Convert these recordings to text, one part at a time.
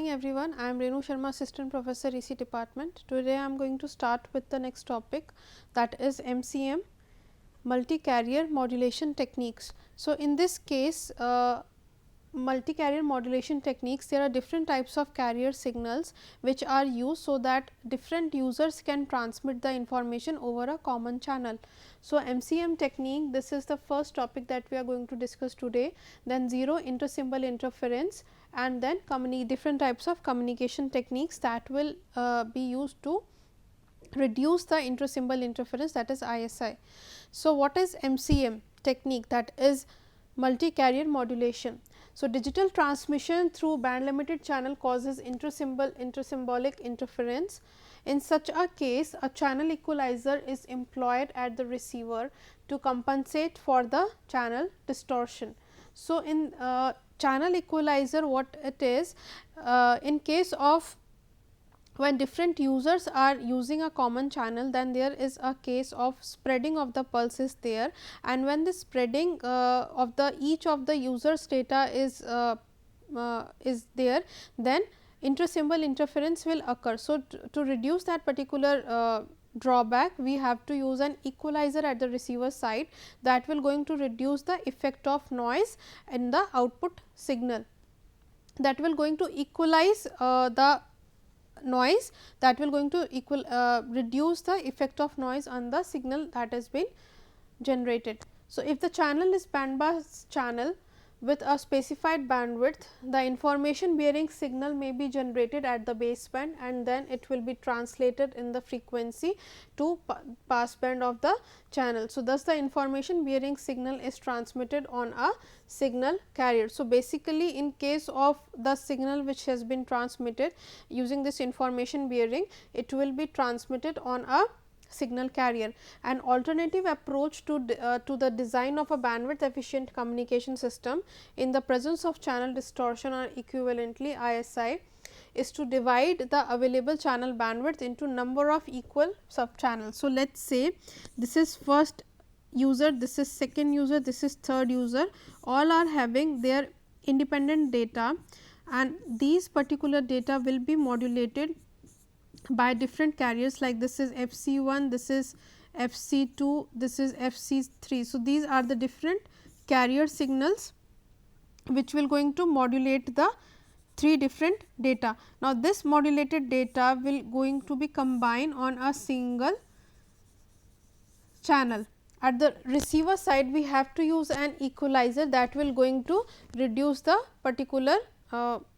morning everyone, I am Renu Sharma, Assistant Professor, EC Department. Today I am going to start with the next topic, that is MCM, Multicarrier Modulation Techniques. So, in this case multicarrier modulation techniques, there are different types of carrier signals which are used so that different users can transmit the information over a common channel. So, MCM technique, this is the first topic that we are going to discuss today, then zero intersymbol interference, and then different types of communication techniques that will be used to reduce the intersymbol interference, that is ISI. So, what is MCM technique? That is multi-carrier modulation. So, digital transmission through band limited channel causes intersymbolic interference. In such a case, a channel equalizer is employed at the receiver to compensate for the channel distortion. So, in channel equalizer, what it is, in case of when different users are using a common channel, then there is a case of spreading of the pulses there, and when the spreading of the each of the users data is there, then intersymbol interference will occur. So, to reduce that particular drawback, we have to use an equalizer at the receiver side that will going to reduce the effect of noise in the output signal, that will going to equalize the noise, that will going to reduce the effect of noise on the signal that has been generated. So, if the channel is bandpass channel with a specified bandwidth, the information bearing signal may be generated at the baseband and then it will be translated in the frequency to passband of the channel. So, thus the information bearing signal is transmitted on a signal carrier. So, basically in case of the signal which has been transmitted using this information bearing, it will be transmitted on a signal carrier. An alternative approach to the design of a bandwidth efficient communication system in the presence of channel distortion or equivalently ISI is to divide the available channel bandwidth into number of equal sub channels. So, let us say this is first user, this is second user, this is third user, all are having their independent data, and these particular data will be modulated by different carriers, like this is FC1, this is FC2, this is FC3. So, these are the different carrier signals which will going to modulate the three different data. Now, this modulated data will going to be combined on a single channel. At the receiver side, we have to use an equalizer that will going to reduce the particular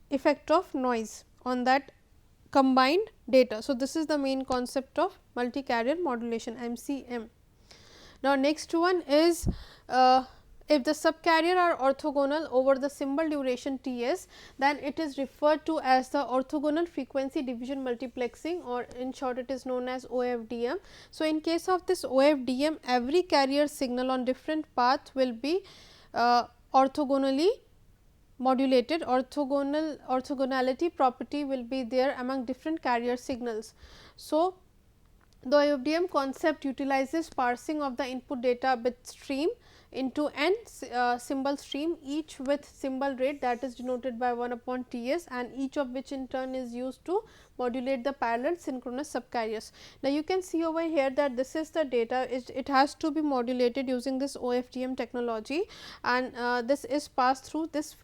effect of noise on that combined data. So, this is the main concept of multi-carrier modulation, MCM. Now, next one is if the subcarrier are orthogonal over the symbol duration Ts, then it is referred to as the orthogonal frequency division multiplexing, or in short it is known as OFDM. So, in case of this OFDM, every carrier signal on different path will be orthogonally modulated. Orthogonality property will be there among different carrier signals. So, the OFDM concept utilizes parsing of the input data bit stream into n symbol stream, each with symbol rate that is denoted by 1 upon Ts, and each of which in turn is used to modulate the parallel synchronous subcarriers. Now, you can see over here that this is the data, it has to be modulated using this OFDM technology, and this is passed through this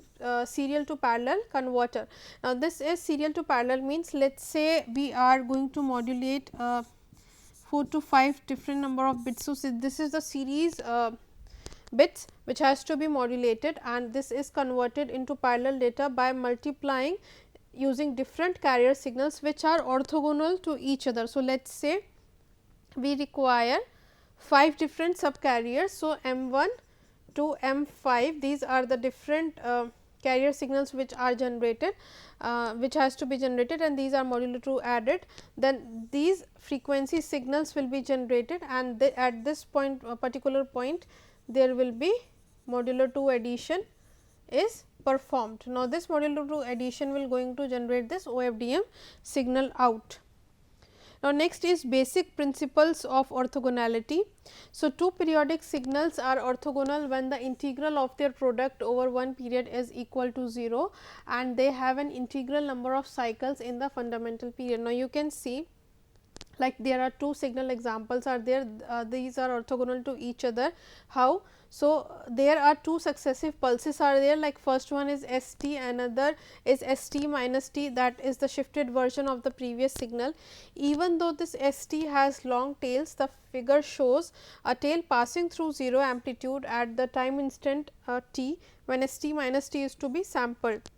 serial to parallel converter. Now, this is serial to parallel means, let us say we are going to modulate 4 to 5 different number of bits. So, this is the series bits which has to be modulated, and this is converted into parallel data by multiplying using different carrier signals which are orthogonal to each other. So, let us say we require 5 different subcarriers. So, M1 to M5, these are the different carrier signals which are generated, which has to be generated, and these are modulo 2 added. Then these frequency signals will be generated, and at this point particular point there will be modulo 2 addition is performed. Now, this modulo 2 addition will going to generate this OFDM signal out. Now, next is basic principles of orthogonality. So, two periodic signals are orthogonal when the integral of their product over one period is equal to 0 and they have an integral number of cycles in the fundamental period. Now, you can see like there are two signal examples are there, these are orthogonal to each other. How? So, there are two successive pulses are there, like first one is S t, another is S t minus t, that is the shifted version of the previous signal. Even though this S t has long tails, the figure shows a tail passing through 0 amplitude at the time instant t when S t minus t is to be sampled.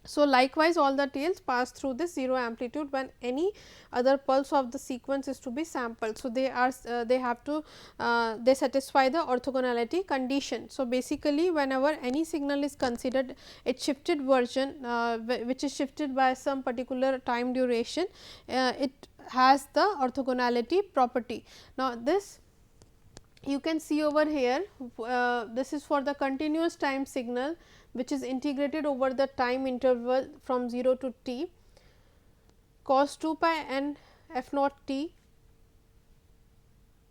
So, likewise all the tails pass through this 0 amplitude when any other pulse of the sequence is to be sampled. So, they are they have to they satisfy the orthogonality condition. So, basically whenever any signal is considered its shifted version which is shifted by some particular time duration, it has the orthogonality property. Now, this you can see over here, this is for the continuous time signal which is integrated over the time interval from 0 to t, cos 2 pi n f naught t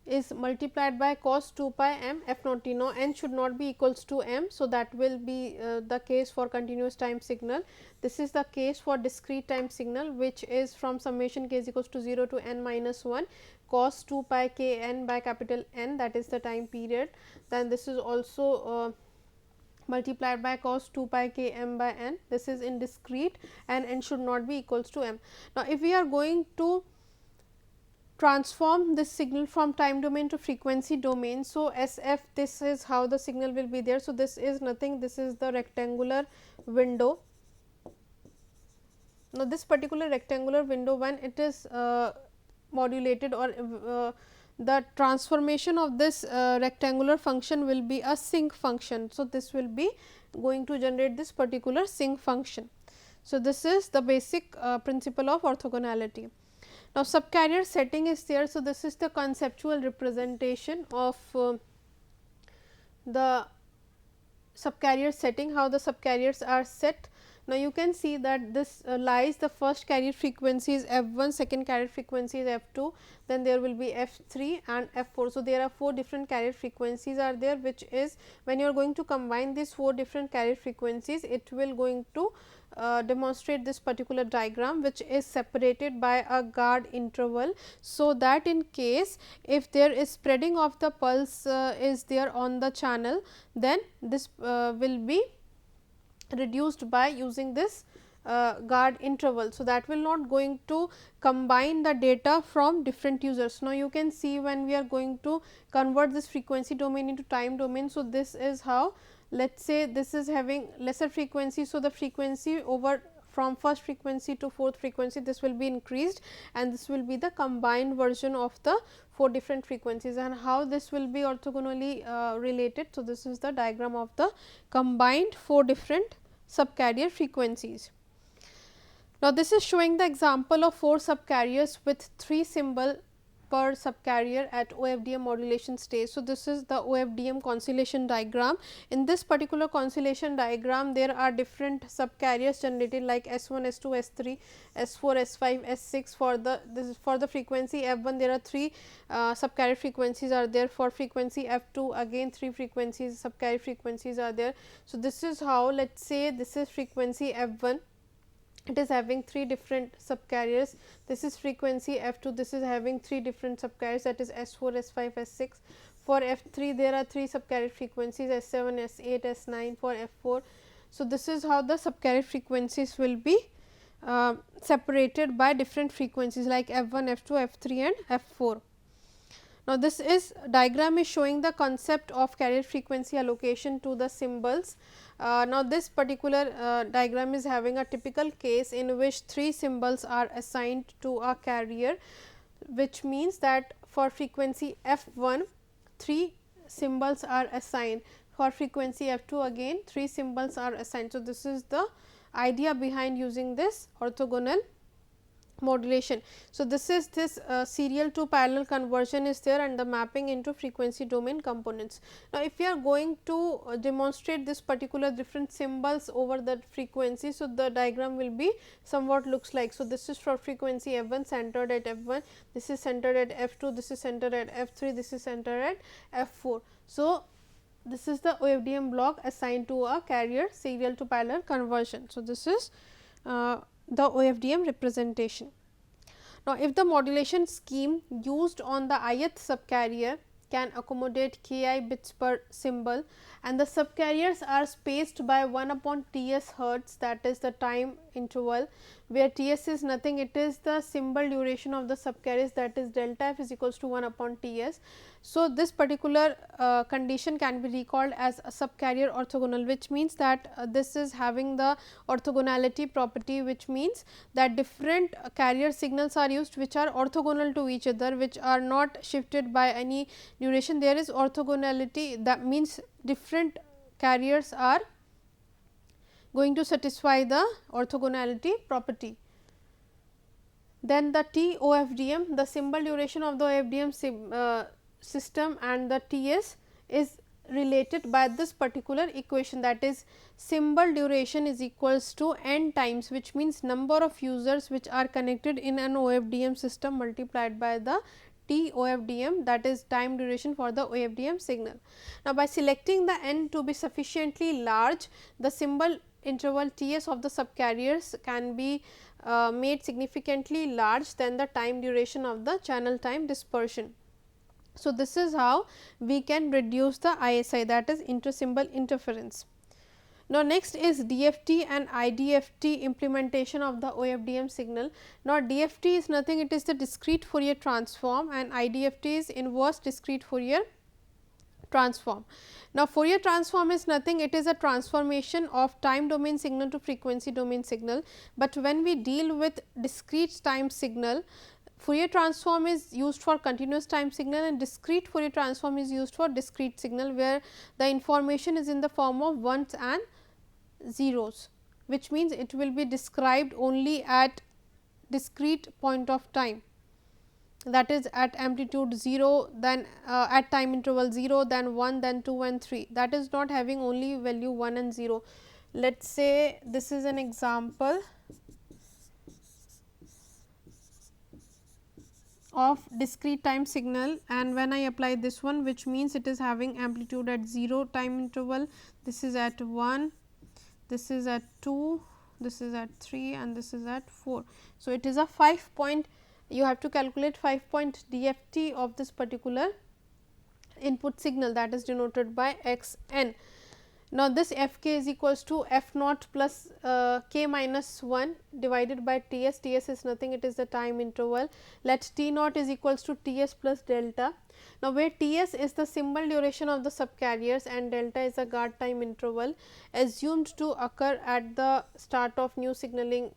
is multiplied by cos 2 pi m f naught t. Now, n should not be equals to m. So, that will be the case for continuous time signal. This is the case for discrete time signal, which is from summation k is equals to 0 to n minus 1 cos 2 pi k n by capital N, that is the time period. Then this is also multiplied by cos 2 pi k m by n, this is in discrete and n should not be equals to m. Now, if we are going to transform this signal from time domain to frequency domain. So, S f, this is how the signal will be there. So, this is nothing, this is the rectangular window. Now, this particular rectangular window, when it is modulated or the transformation of this rectangular function will be a sinc function. So, this will be going to generate this particular sinc function. So, this is the basic principle of orthogonality. Now, subcarrier setting is there. So, this is the conceptual representation of the subcarrier setting, how the subcarriers are set. Now, you can see that this lies the first carrier frequency is f 1, second carrier frequency is f 2, then there will be f 3 and f 4. So, there are 4 different carrier frequencies are there, which is when you are going to combine these 4 different carrier frequencies, it will going to demonstrate this particular diagram, which is separated by a guard interval. So, that in case if there is spreading of the pulse is there on the channel, then this will be reduced by using this guard interval. So, that will not going to combine the data from different users. Now, you can see when we are going to convert this frequency domain into time domain. So, this is how, let us say this is having lesser frequency. So, the frequency over from first frequency to fourth frequency, this will be increased and this will be the combined version of the 4 different frequencies, and how this will be orthogonally related. So, this is the diagram of the combined 4 different subcarrier frequencies. Now, this is showing the example of 4 subcarriers with 3 symbol per subcarrier at OFDM modulation stage. So, this is the OFDM constellation diagram. In this particular constellation diagram, there are different subcarriers generated like S1, S2, S3, S4, S5, S6 for the this is for the frequency F1. There are 3 subcarrier frequencies are there. For frequency F2 again 3 frequencies subcarrier frequencies are there. So, this is how, let us say this is frequency F1. It is having 3 different subcarriers. This is frequency F2, this is having 3 different subcarriers, that is S4, S5, S6. For F3 there are 3 subcarrier frequencies S7, S8, S9 for F4. So, this is how the subcarrier frequencies will be separated by different frequencies like F1, F2, F3 and F4. Now, this is diagram is showing the concept of carrier frequency allocation to the symbols. Now, this particular diagram is having a typical case in which 3 symbols are assigned to a carrier, which means that for frequency F1 3 symbols are assigned, for frequency F2 again 3 symbols are assigned. So, this is the idea behind using this orthogonal modulation. So, this is this serial to parallel conversion is there and the mapping into frequency domain components. Now, if you are going to demonstrate this particular different symbols over the frequency, so the diagram will be somewhat looks like. So, this is for frequency f1 centered at f1, this is centered at f2, this is centered at f3, this is centered at f4. So, this is the OFDM block assigned to a carrier serial to parallel conversion. So, this is the OFDM representation. Now, if the modulation scheme used on the ith subcarrier can accommodate ki bits per symbol and the subcarriers are spaced by 1 upon Ts hertz, that is the time interval, where Ts is nothing, it is the symbol duration of the subcarriers, that is delta f is equals to 1 upon Ts. So, this particular condition can be recalled as a subcarrier orthogonal, which means that this is having the orthogonality property, which means that different carrier signals are used which are orthogonal to each other, which are not shifted by any duration. There is orthogonality, that means different carriers are going to satisfy the orthogonality property. Then the T OFDM, the symbol duration of the OFDM system and the Ts is related by this particular equation, that is symbol duration is equals to n times, which means number of users which are connected in an OFDM system multiplied by the T OFDM, that is time duration for the OFDM signal. Now, by selecting the n to be sufficiently large, the symbol interval Ts of the subcarriers can be made significantly large than the time duration of the channel time dispersion. So, this is how we can reduce the ISI, that is inter-symbol interference. Now, next is DFT and IDFT implementation of the OFDM signal. Now, DFT is nothing, it is the discrete Fourier transform and IDFT is inverse discrete Fourier transform. Now, Fourier transform is nothing, it is a transformation of time domain signal to frequency domain signal, but when we deal with discrete time signal, Fourier transform is used for continuous time signal and discrete Fourier transform is used for discrete signal, where the information is in the form of ones and zeros, which means it will be described only at discrete point of time, that is at amplitude 0, then at time interval 0, then 1, then 2 and 3, that is not having only value 1 and 0. Let us say this is an example of discrete time signal, and when I apply this one, which means it is having amplitude at 0 time interval, this is at 1, this is at 2, this is at 3 and this is at 4. So, it is a 5 point, you have to calculate 5 point DFT of this particular input signal, that is denoted by x n. Now, this f k is equals to f naught plus k minus 1 divided by T s, T s is nothing, it is the time interval. Let T naught is equals to T s plus delta. Now, where T s is the symbol duration of the subcarriers and delta is a guard time interval assumed to occur at the start of new signaling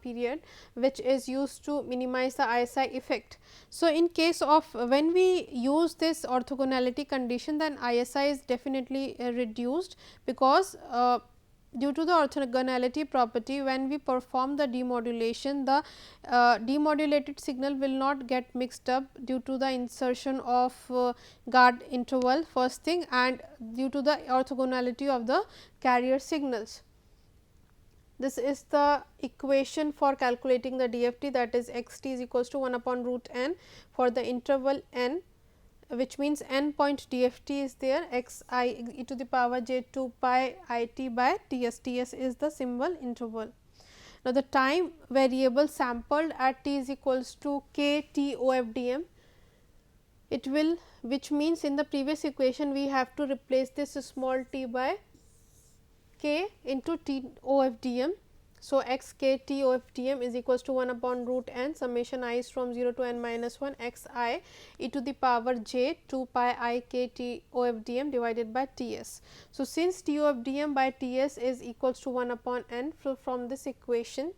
period, which is used to minimize the ISI effect. So, in case of when we use this orthogonality condition, then ISI is definitely reduced, because due to the orthogonality property, when we perform the demodulation, the demodulated signal will not get mixed up due to the insertion of guard interval first thing, and due to the orthogonality of the carrier signals. This is the equation for calculating the DFT, that is x t is equals to 1 upon root n for the interval n, which means n point DFT is there, x I e to the power j 2 pi I t by T s, T s is the symbol interval. Now, the time variable sampled at t is equals to k t OFDM, it will, which means in the previous equation we have to replace this small t by k into t OFDM. So, x k t OFDM is equals to 1 upon root n summation I is from 0 to n minus 1 x I e to the power j 2 pi I k t OFDM divided by T s. So, since t OFDM by T s is equals to 1 upon n, so from this equation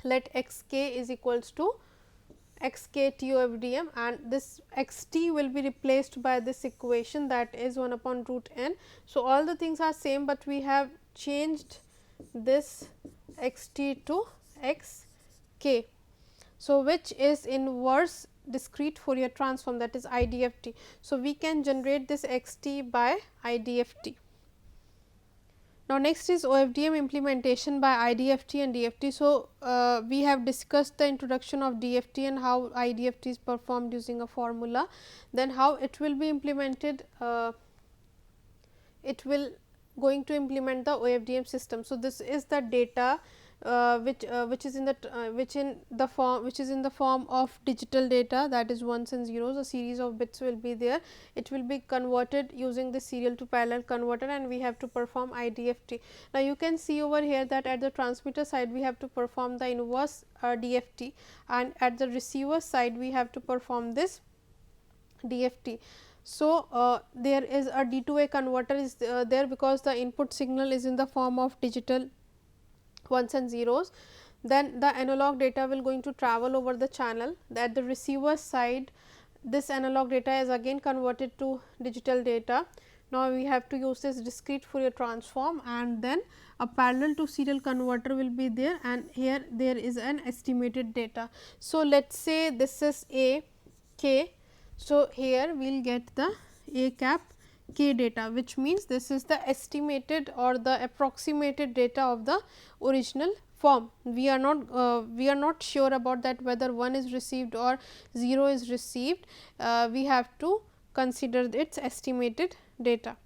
let x k is equals to x k t OFDM, and this x t will be replaced by this equation, that is 1 upon root n. So, all the things are same, but we have changed this x t to x k. So, which is inverse discrete Fourier transform, that is IDFT. So, we can generate this x t by IDFT. Now, next is OFDM implementation by IDFT and DFT. So, we have discussed the introduction of DFT and how IDFT is performed using a formula. Then how it will be implemented, it will going to implement the OFDM system. So, this is the data which is in the form of digital data, that is ones and zeros. A series of bits will be there. It will be converted using the serial to parallel converter, and we have to perform IDFT. Now, you can see over here that at the transmitter side we have to perform the inverse DFT, and at the receiver side we have to perform this DFT. So, there is a D2A converter is there, because the input signal is in the form of digital ones and zeros. Then the analog data will going to travel over the channel. At the receiver side, this analog data is again converted to digital data. Now, we have to use this discrete Fourier transform, and then a parallel to serial converter will be there, and here there is an estimated data. So, let us say this is A k. So, here we will get the A cap k data, which means this is the estimated or the approximated data of the original form. We are not sure about that whether 1 is received or 0 is received. We have to consider its estimated data.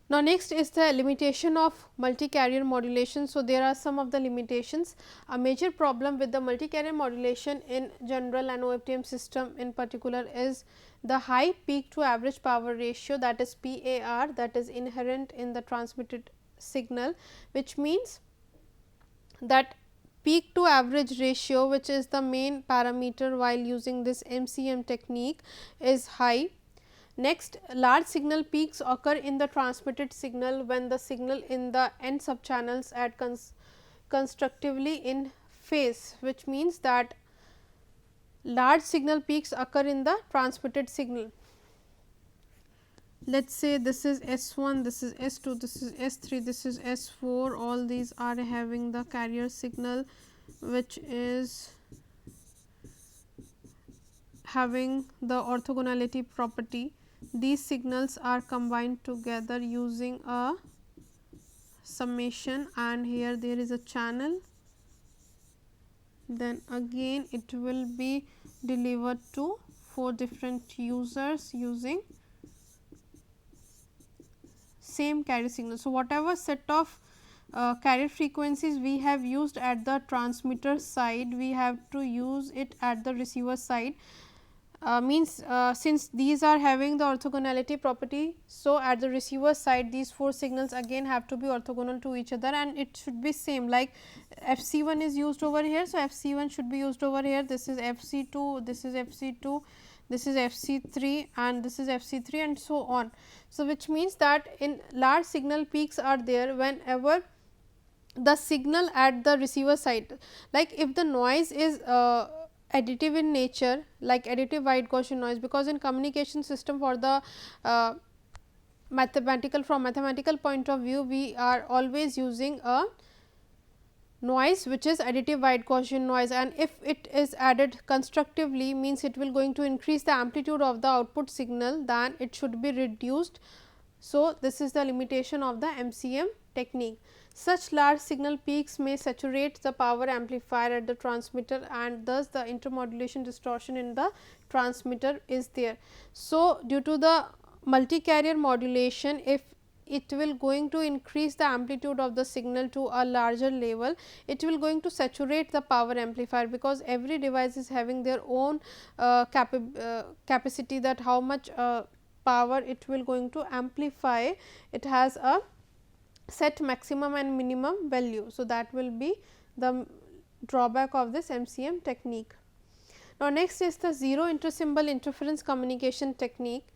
Now, next is the limitation of multi-carrier modulation. So, there are some of the limitations. A major problem with the multi-carrier modulation in general and OFDM system in particular is the high peak to average power ratio, that is PAR, that is inherent in the transmitted signal, which means that peak to average ratio, which is the main parameter while using this MCM technique, is high. Next, large signal peaks occur in the transmitted signal when the signal in the n subchannels add constructively in phase, which means that large signal peaks occur in the transmitted signal. Let us say this is S1, this is S2, this is S3, this is S4, all these are having the carrier signal which is having the orthogonality property. These signals are combined together using a summation, and here there is a channel. Then again it will be delivered to 4 different users using same carrier signal. So, whatever set of carrier frequencies we have used at the transmitter side, we have to use it at the receiver side. Since these are having the orthogonality property, so at the receiver side these 4 signals again have to be orthogonal to each other, and it should be same, like FC1 is used over here. So, FC1 should be used over here, this is FC2, this is FC2, this is FC3 and this is FC3 and so on. So, which means that in large signal peaks are there whenever the signal at the receiver side, like if the noise is additive in nature, like additive wide Gaussian noise, because in communication system for the mathematical point of view, we are always using a noise which is additive wide Gaussian noise, and if it is added constructively, means it will going to increase the amplitude of the output signal, then it should be reduced. So, this is the limitation of the MCM technique. Such large signal peaks may saturate the power amplifier at the transmitter, and thus the intermodulation distortion in the transmitter is there. So, due to the multi-carrier modulation, if it will going to increase the amplitude of the signal to a larger level, it will going to saturate the power amplifier, because every device is having their own capacity, that how much power it will going to amplify. It has a set maximum and minimum value. So, that will be the drawback of this MCM technique. Now, next is the zero intersymbol interference communication technique.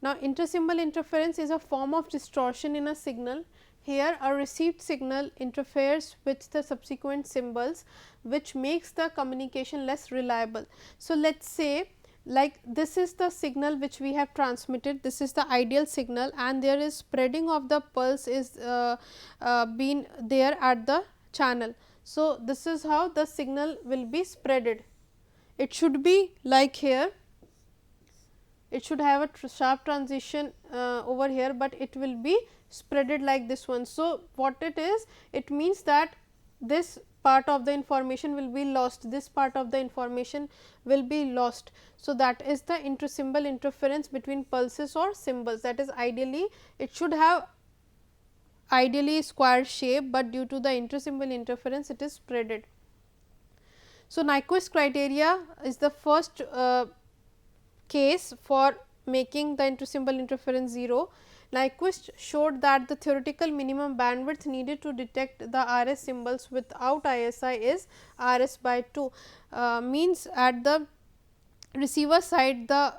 Now, intersymbol interference is a form of distortion in a signal. Here a received signal interferes with the subsequent symbols, which makes the communication less reliable. So, let us say like this is the signal which we have transmitted, this is the ideal signal, and there is spreading of the pulse is been there at the channel. So, this is how the signal will be spreaded. It should be like here, it should have a sharp transition over here, but it will be spreaded like this one. So, what it is? It means that this part of the information will be lost, this part of the information will be lost. So, that is the inter-symbol interference between pulses or symbols, that is ideally it should have ideally square shape, but due to the inter-symbol interference it is spreaded. So, Nyquist criteria is the first case for making the inter-symbol interference 0. Nyquist showed that the theoretical minimum bandwidth needed to detect the RS symbols without ISI is RS by 2, means at the receiver side the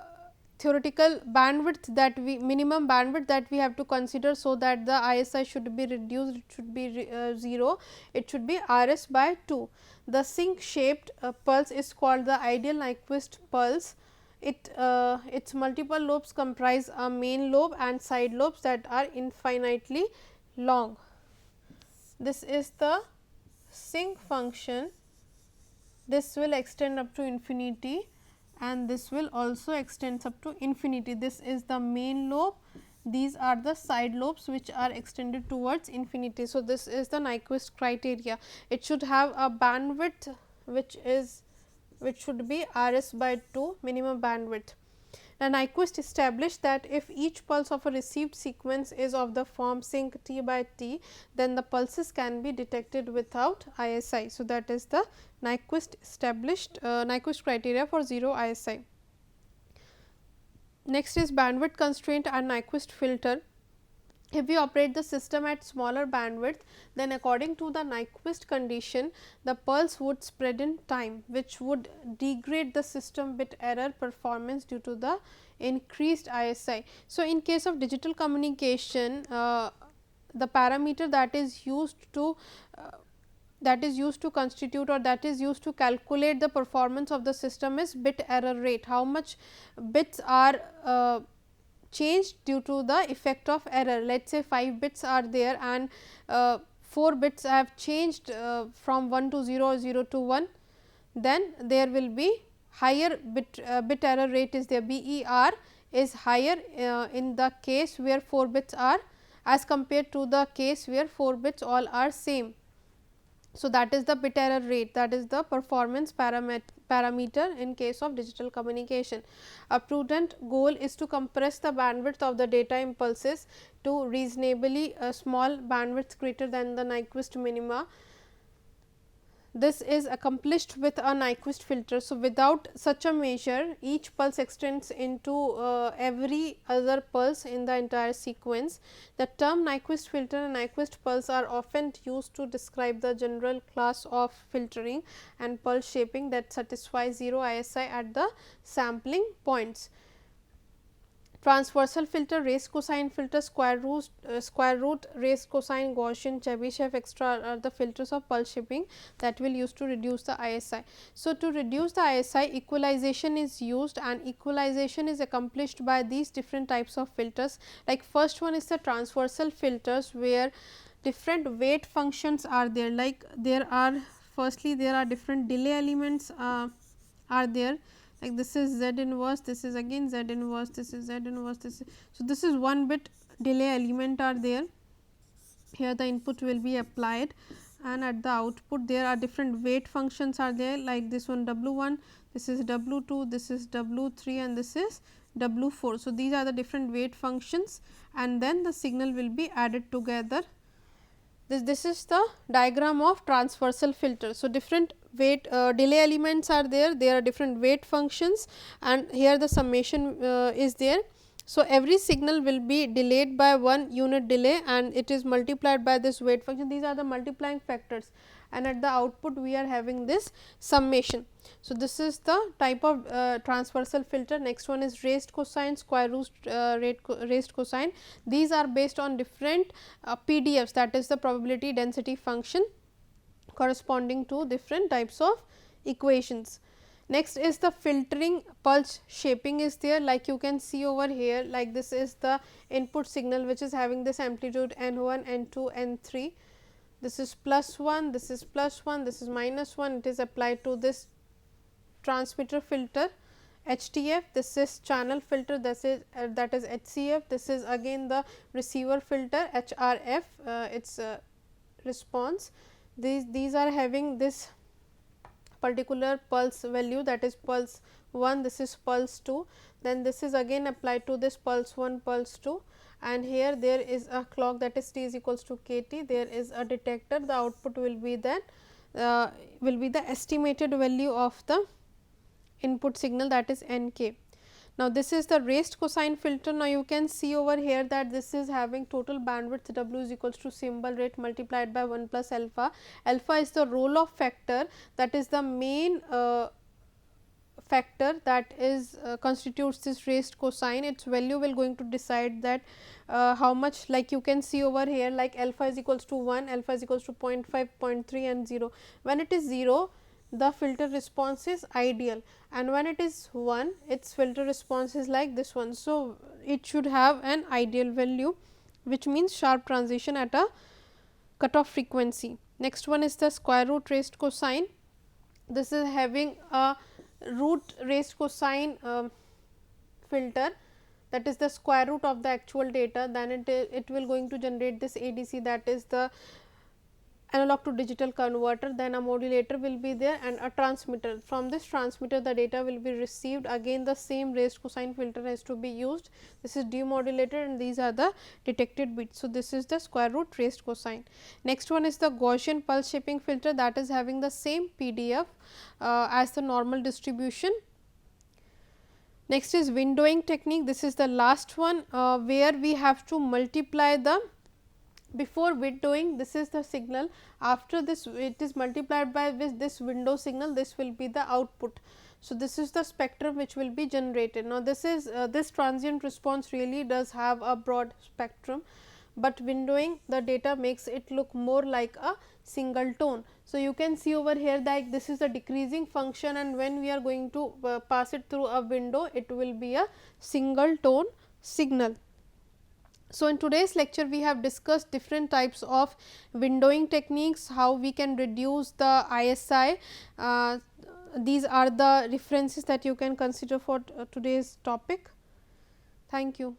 theoretical bandwidth that we minimum bandwidth that we have to consider, so that the ISI should be reduced, it should be 0, it should be RS by 2. The sync shaped pulse is called the ideal Nyquist pulse. Its multiple lobes comprise a main lobe and side lobes that are infinitely long. This is the sync function, this will extend up to infinity and this will also extend up to infinity. This is the main lobe, these are the side lobes which are extended towards infinity. So, this is the Nyquist criteria. It should have a bandwidth which should be RS by 2 minimum bandwidth. Now, Nyquist established that if each pulse of a received sequence is of the form sync t by t, then the pulses can be detected without ISI. So, that is the Nyquist established Nyquist criteria for 0 ISI. Next is bandwidth constraint and Nyquist filter. If we operate the system at smaller bandwidth, then according to the Nyquist condition, the pulse would spread in time, which would degrade the system bit error performance due to the increased ISI. So, in case of digital communication, the parameter that is used to constitute or that is used to calculate the performance of the system is bit error rate. How much bits are changed due to the effect of error. Let us say 5 bits are there and 4 bits have changed from 1 to 0 or 0 to 1, then there will be higher bit error rate is there, BER is higher in the case where 4 bits are as compared to the case where 4 bits all are same. So, that is the bit error rate, that is the performance parameter in case of digital communication. A prudent goal is to compress the bandwidth of the data impulses to reasonably small bandwidth greater than the Nyquist minima. This is accomplished with a Nyquist filter. So, without such a measure, each pulse extends into every other pulse in the entire sequence. The term Nyquist filter and Nyquist pulse are often used to describe the general class of filtering and pulse shaping that satisfies 0 ISI at the sampling points. Transversal filter, raised cosine filter, square root, raised cosine, Gaussian, Chebyshev, extra are the filters of pulse shaping that will use to reduce the ISI. So, to reduce the ISI, equalization is used and equalization is accomplished by these different types of filters. Like first one is the transversal filters, where different weight functions are there, like there are firstly there are different delay elements are there. Like this is Z inverse, this is again Z inverse, this is Z inverse, this is. So, this is one bit delay element are there, here the input will be applied and at the output there are different weight functions are there, like this one W1, this is W2, this is W3 and this is W4. So, these are the different weight functions and then the signal will be added together. This is the diagram of transversal filter. So, different weight delay elements are there, there are different weight functions and here the summation is there. So, every signal will be delayed by 1 unit delay and it is multiplied by this weight function. These are the multiplying factors and at the output we are having this summation. So, this is the type of transversal filter. Next one is raised cosine, square root raised cosine. These are based on different PDFs, that is the probability density function corresponding to different types of equations. Next is the filtering pulse shaping is there, like you can see over here, like this is the input signal which is having this amplitude N1, N2, N3. this is +1, this is +1, this is -1, it is applied to this transmitter filter HTF, this is channel filter, this is that is HCF, this is again the receiver filter HRF, its response. These are having this particular pulse value, that is pulse 1, this is pulse 2, then this is again applied to this pulse 1, pulse 2, and here there is a clock, that is t is equals to kT, there is a detector, the output will be then will be the estimated value of the input signal, that is Nk. Now, this is the raised cosine filter. Now, you can see over here that this is having total bandwidth W is equals to symbol rate multiplied by 1 plus alpha. Alpha is the roll off factor, that is the main factor that is constitutes this raised cosine. Its value will going to decide that how much, like you can see over here, like alpha is equals to 1, alpha is equals to 0.5, 0.3 and 0. When it is 0, the filter response is ideal, and when it is 1, its filter response is like this one. So, it should have an ideal value, which means sharp transition at a cutoff frequency. Next one is the square root raised cosine. This is having a root raised cosine filter, that is the square root of the actual data, then it will going to generate this ADC, that is the analog to digital converter, then a modulator will be there and a transmitter. From this transmitter the data will be received, again the same raised cosine filter has to be used. This is demodulated and these are the detected bits. So, this is the square root raised cosine. Next one is the Gaussian pulse shaping filter, that is having the same PDF as the normal distribution. Next is windowing technique. This is the last one where we have to multiply the, before windowing, this is the signal, after this it is multiplied by this window signal, this will be the output. So, this is the spectrum which will be generated. Now, this is this transient response really does have a broad spectrum, but windowing the data makes it look more like a single tone. So, you can see over here that this is a decreasing function, and when we are going to pass it through a window, it will be a single tone signal. So, in today's lecture we have discussed different types of windowing techniques, how we can reduce the ISI. These are the references that you can consider for today's topic. Thank you.